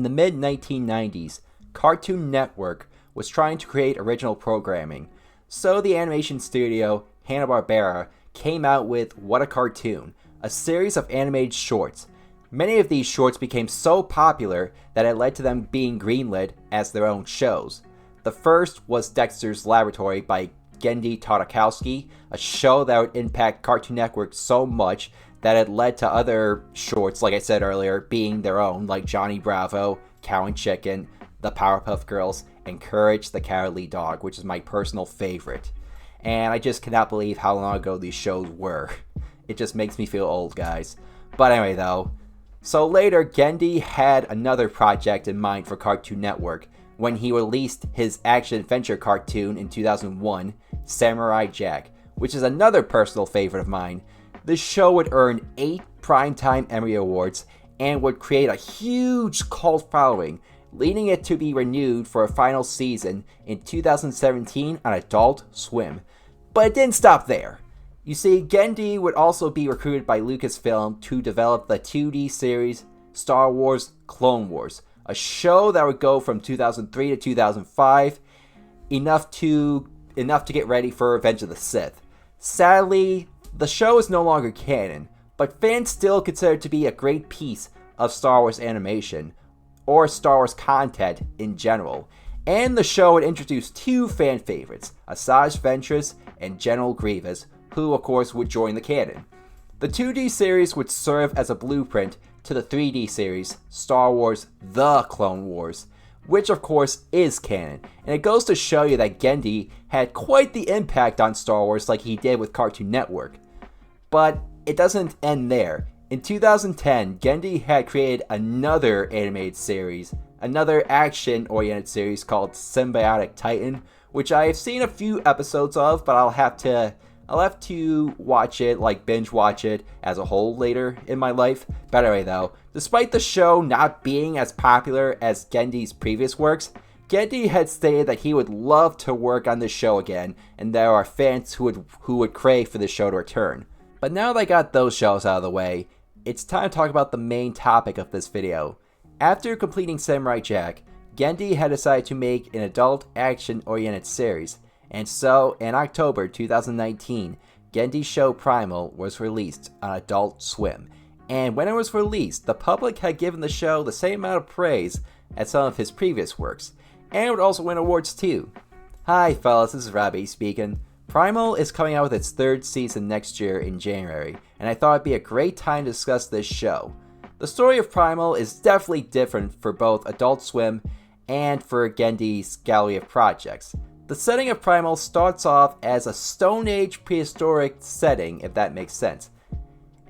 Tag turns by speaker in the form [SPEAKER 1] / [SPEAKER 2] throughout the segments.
[SPEAKER 1] the mid-1990s, Cartoon Network was trying to create original programming, so the animation studio, Hanna-Barbera, came out with What a Cartoon, a series of animated shorts. Many of these shorts became so popular that it led to them being greenlit as their own shows. The first was Dexter's Laboratory by Genndy Tartakovsky, a show that would impact Cartoon Network so much that it led to other shorts, like I said earlier, being their own, like Johnny Bravo, Cow and Chicken, The Powerpuff Girls, and Courage the Cowardly Dog, which is my personal favorite. And I just cannot believe how long ago these shows were. It just makes me feel old, guys. But anyway, though. So later, Genndy had another project in mind for Cartoon Network when he released his action-adventure cartoon in 2001, Samurai Jack, which is another personal favorite of mine. This show would earn 8 Primetime Emmy Awards and would create a huge cult following, leading it to be renewed for a final season in 2017 on Adult Swim. But it didn't stop there. You see, Genndy would also be recruited by Lucasfilm to develop the 2D series Star Wars Clone Wars, a show that would go from 2003 to 2005, enough to get ready for Revenge of the Sith. Sadly, the show is no longer canon, but fans still consider it to be a great piece of Star Wars animation, or Star Wars content in general. And the show would introduce 2 fan favorites, Asajj Ventress and General Grievous, who of course would join the canon. The 2D series would serve as a blueprint to the 3D series, Star Wars The Clone Wars, which of course is canon, and it goes to show you that Genndy had quite the impact on Star Wars like he did with Cartoon Network. But it doesn't end there. In 2010, Genndy had created another animated series, another action-oriented series called Symbiotic Titan, which I have seen a few episodes of, but I'll have to watch it, like binge watch it as a whole later in my life. But anyway though, despite the show not being as popular as Genndy's previous works, Genndy had stated that he would love to work on this show again, and there are fans who would crave for this show to return. But now that I got those shows out of the way, it's time to talk about the main topic of this video. After completing Samurai Jack, Genndy had decided to make an adult action-oriented series, and so in October 2019, Genndy's show Primal was released on Adult Swim. And when it was released, the public had given the show the same amount of praise as some of his previous works, and it would also win awards too. Hi fellas, this is Robbie speaking. Primal is coming out with its 3rd season next year in January, and I thought it'd be a great time to discuss this show. The story of Primal is definitely different for both Adult Swim and for Genndy's gallery of projects. The setting of Primal starts off as a Stone Age prehistoric setting, if that makes sense.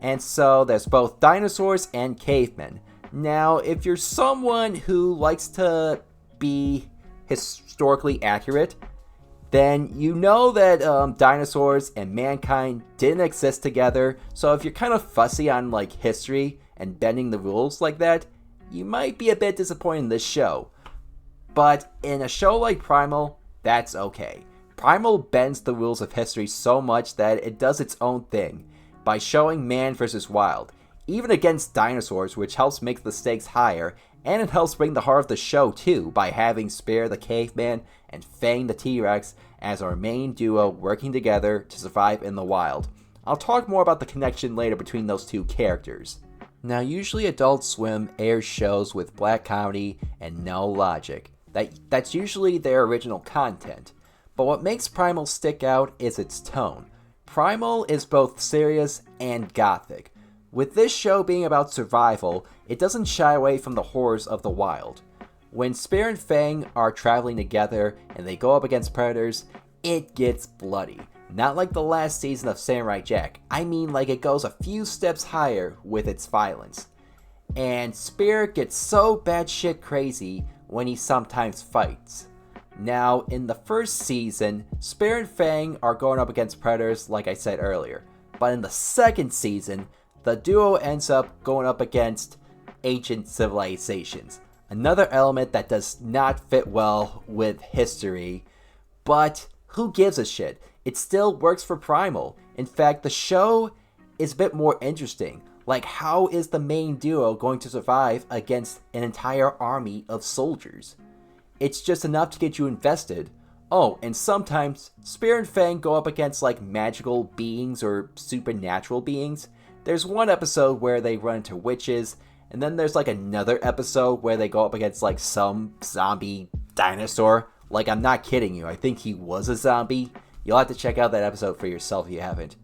[SPEAKER 1] And so there's both dinosaurs and cavemen. Now, if you're someone who likes to be historically accurate, then you know that dinosaurs and mankind didn't exist together. So if you're kind of fussy on like history and bending the rules like that, you might be a bit disappointed in this show. But in a show like Primal, that's okay. Primal bends the rules of history so much that it does its own thing by showing man versus wild, even against dinosaurs, which helps make the stakes higher, and it helps bring the heart of the show too by having Spear the Caveman and Fang the T-Rex as our main duo working together to survive in the wild. I'll talk more about the connection later between those 2 characters. Now, usually Adult Swim airs shows with black comedy and no logic. That's usually their original content. But what makes Primal stick out is its tone. Primal is both serious and gothic. With this show being about survival, it doesn't shy away from the horrors of the wild. When Spear and Fang are traveling together and they go up against predators, it gets bloody. Not like the last season of Samurai Jack. I mean like it goes a few steps higher with its violence. And Spear gets so batshit crazy when he sometimes fights. Now, in the first season, Spear and Fang are going up against predators like I said earlier. But in the second season, the duo ends up going up against ancient civilizations. Another element that does not fit well with history, but who gives a shit? It still works for Primal. In fact, the show is a bit more interesting. Like, how is the main duo going to survive against an entire army of soldiers? It's just enough to get you invested. Oh, and sometimes Spear and Fang go up against like magical beings or supernatural beings. There's one episode where they run into witches, and then there's like another episode where they go up against like some zombie dinosaur. Like, I'm not kidding you, I think he was a zombie. You'll have to check out that episode for yourself if you haven't.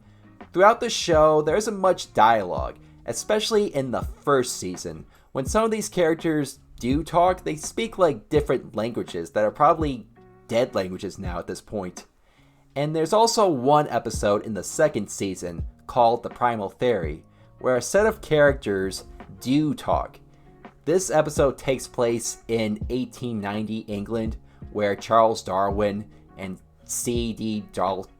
[SPEAKER 1] Throughout the show, there isn't much dialogue, especially in the first season. When some of these characters do talk, they speak like different languages that are probably dead languages now at this point. And there's also one episode in the second season called The Primal Theory, where a set of characters do talk. This episode takes place in 1890 England, where Charles Darwin and C.D.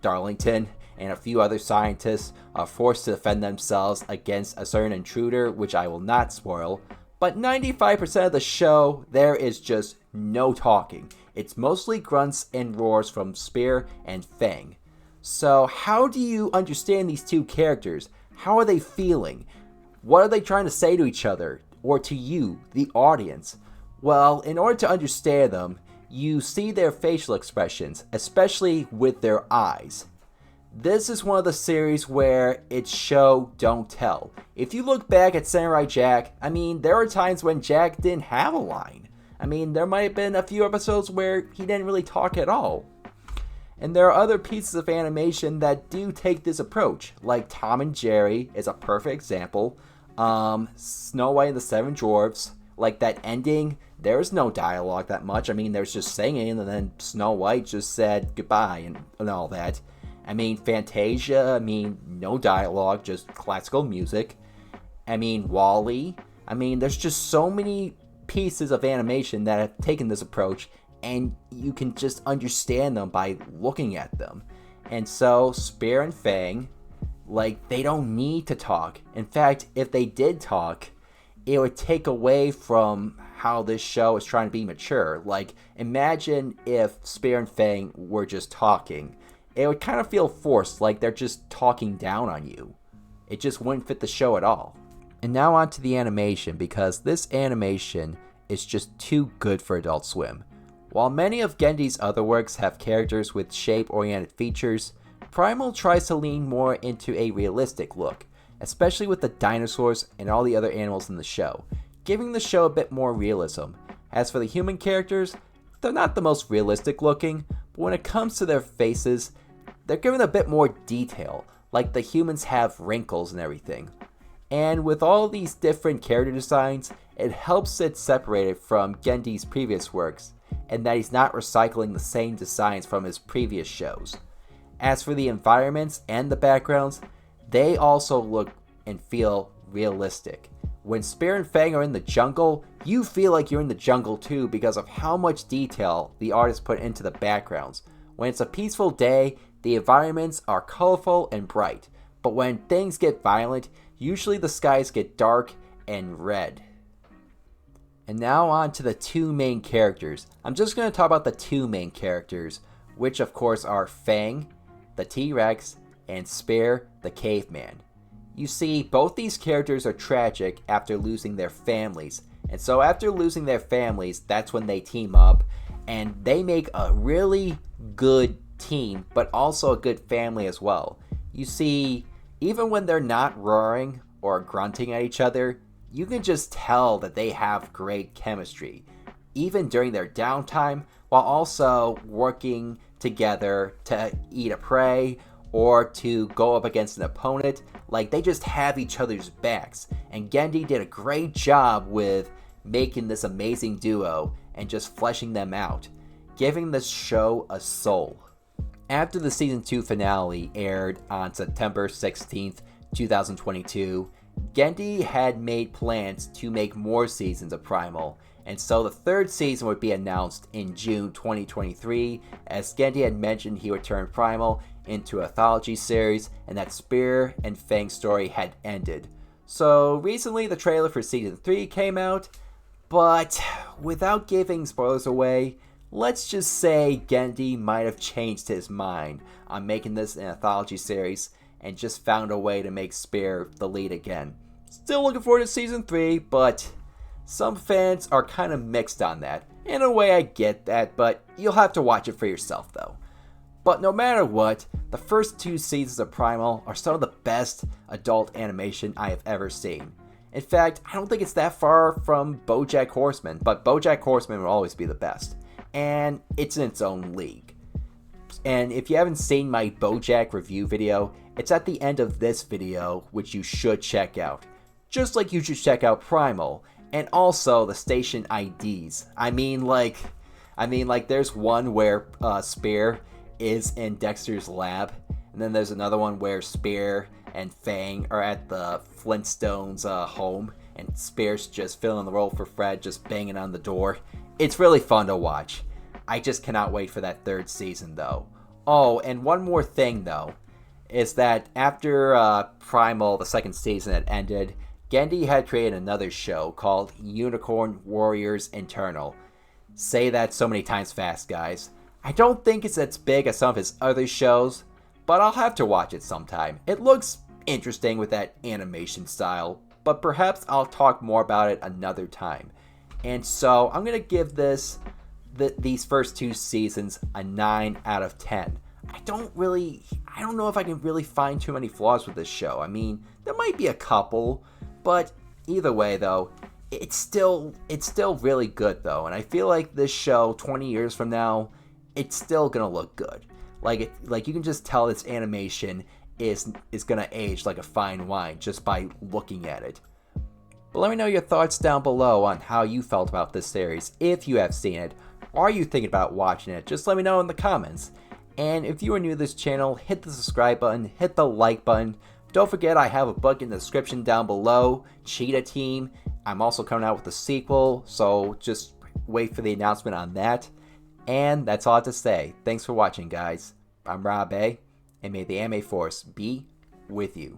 [SPEAKER 1] Darlington and a few other scientists are forced to defend themselves against a certain intruder, which I will not spoil. But 95% of the show, there is just no talking. It's mostly grunts and roars from Spear and Fang. So how do you understand these two characters? How are they feeling? What are they trying to say to each other? Or to you, the audience? Well, in order to understand them, you see their facial expressions, especially with their eyes. This is one of the series where it's show, don't tell. If you look back at Samurai Jack, there are times when Jack didn't have a line. There might have been a few episodes where he didn't really talk at all. And there are other pieces of animation that do take this approach, like Tom and Jerry is a perfect example. Snow White and the Seven Dwarfs, like that ending, there's no dialogue that much. There's just singing, and then Snow White just said goodbye and all that. Fantasia, no dialogue, just classical music. WALL-E. There's just so many pieces of animation that have taken this approach, and you can just understand them by looking at them. And so, Spear and Fang, they don't need to talk. In fact, if they did talk, it would take away from how this show is trying to be mature. Imagine if Spear and Fang were just talking. It would kind of feel forced, like they're just talking down on you. It just wouldn't fit the show at all. And now on to the animation, because this animation is just too good for Adult Swim. While many of Gendy's other works have characters with shape-oriented features, Primal tries to lean more into a realistic look, especially with the dinosaurs and all the other animals in the show, giving the show a bit more realism. As for the human characters, they're not the most realistic looking, but when it comes to their faces, they're given a bit more detail, like the humans have wrinkles and everything. And with all these different character designs, it helps it separated from Gendy's previous works, and that he's not recycling the same designs from his previous shows. As for the environments and the backgrounds, they also look and feel realistic. When Spear and Fang are in the jungle, you feel like you're in the jungle too because of how much detail the artist put into the backgrounds. When it's a peaceful day, the environments are colorful and bright, but when things get violent, usually the skies get dark and red. And now on to the two main characters. I'm just going to talk about the two main characters, which of course are Fang, the T-Rex, and Spear, the caveman. You see, both these characters are tragic after losing their families, and so after losing their families, that's when they team up, and they make a really good team, but also a good family as well. You see, even when they're not roaring or grunting at each other, you can just tell that they have great chemistry, even during their downtime, while also working together to eat a prey or to go up against an opponent. They just have each other's backs, and Gendy did a great job with making this amazing duo and just fleshing them out, giving this show a soul. After the season 2 finale aired on September 16th, 2022, Gendy had made plans to make more seasons of Primal, and so the third season would be announced in June 2023, as Gendy had mentioned he would turn Primal into an anthology series, and that Spear and Fang's story had ended. So recently the trailer for season 3 came out, but without giving spoilers away, let's just say Gendy might have changed his mind on making this an anthology series and just found a way to make Spear the lead again. Still looking forward to season 3, but some fans are kind of mixed on that. In a way, I get that, but you'll have to watch it for yourself though. But no matter what, the first 2 seasons of Primal are some of the best adult animation I have ever seen. In fact, I don't think it's that far from BoJack Horseman, but BoJack Horseman will always be the best. And it's in its own league. And if you haven't seen my BoJack review video, it's at the end of this video, which you should check out. Just like you should check out Primal, and also the station IDs. I mean like there's one where Spear is in Dexter's lab, and then there's another one where Spear and Fang are at the Flintstones home, and Spear's just filling the role for Fred, just banging on the door. It's really fun to watch. I just cannot wait for that 3rd season though. Oh, and one more thing though, is that after Primal, the 2nd season had ended, Gendy had created another show called Unicorn Warriors Internal. Say that so many times fast, guys. I don't think it's as big as some of his other shows, but I'll have to watch it sometime. It looks interesting with that animation style, but perhaps I'll talk more about it another time. And so I'm going to give these first 2 seasons a 9 out of 10. I don't know if I can really find too many flaws with this show. I mean, there might be a couple, but either way though, it's still really good though. And I feel like this show 20 years from now, it's still gonna look good. Like you can just tell its animation is gonna age like a fine wine just by looking at it. But let me know your thoughts down below on how you felt about this series. If you have seen it, are you thinking about watching it? Just let me know in the comments. And if you are new to this channel, hit the subscribe button, hit the like button. Don't forget I have a book in the description down below, Cheetah Team. I'm also coming out with a sequel, so just wait for the announcement on that. And that's all I have to say. Thanks for watching, guys. I'm Rob A, and may the anime force be with you.